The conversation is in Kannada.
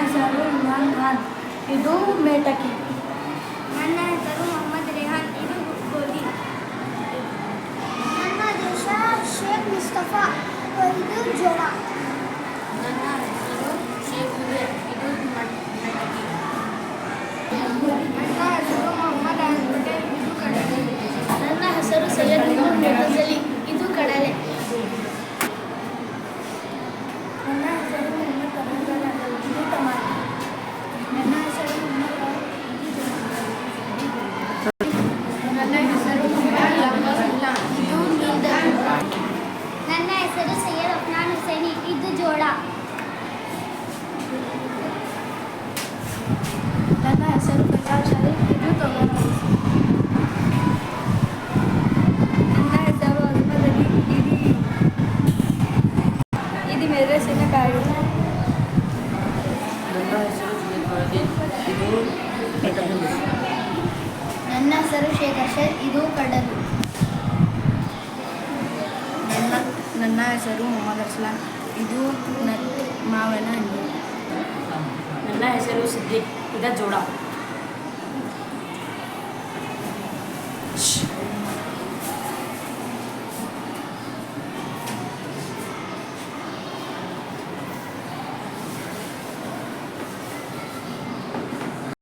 ಹೆಸರು ಇಮ್ರಾನ್ ಖಾನ್. ಇದು ಮೇಟಕಿ. ನನ್ನ ಹೆಸರು ಮೊಹಮ್ಮದ್ ರೆಹಾನ್. ಇದು ಗೋಧಿ. ನನ್ನ ದೇಶ ಶೇಖ್ ಮುಸ್ತಫಾ. ಇದು ಜೋಳ. ನನ್ನ ಹೆಸರು ಶೇಖ್ ಹುಬೇರ್. ಇದು ಮಟಕಿ. ನನ್ನ ಹೆಸರು ಮೊಹಮ್ಮದ್ ಅಹಮದ್ ಪಟೇಲ್. ಇದು ಕಡಲೆ. ನನ್ನ ಹೆಸರು ಸೈಯದ್ ಮುಹಮ್ಮದ್ ಇದು ಕಡಲೆ. ನನ್ನ ಹೆಸರು ಮೊಹಮ್ಮದ್ ತಮಂಜಲ್ ಅಹಮದ್. ಇದು ಟಮಾಟೆ. ನನ್ನ ಹೆಸರು ಮೊಹಮ್ಮದ್ ನನ್ನ ಹೆಸರು ಮೊಹಮ್ಮದ್ ಅಬ್ಬಾಸುಲ್ಲಾ. ಇದು ನೀಲ್ದಣ್ಣು. ನನ್ನ ಹೆಸರು ಸೈಯದ್ ಅಫ್ನಾನ್ ಹುಸೈನಿ. ಇದು ಜೋಳ. ನನ್ನ ಹೆಸರು ಫೈಸಾಲ್ ಶರೀಫ್. ಇದು ತೊಗರಿ. ನನ್ನ ಹೆಸರು ಅಹಮದ್ ಅಲಿ. ಇದು ಮೆಣಸಿನಕಾಯಿ. ನನ್ನ ಹೆಸರು ಸುಮಿತ್ ಫರದೀನ್. ಇದು ಕಡಲೆ. ನನ್ನ ಹೆಸರು ಶೇಖ್ ಅರ್ಷದ್. ಇದು ಕಡಲು. ನನ್ನ ಹೆಸರು ಮೊಹಮ್ಮದ್ ಅಸ್ಲಾಂ. ಇದು ಮಾವಿನ ಹಣ್ಣು. ನನ್ನ ಹೆಸರು ಸಿದ್ದಿಕ್. ಇದು ಜೋಳ.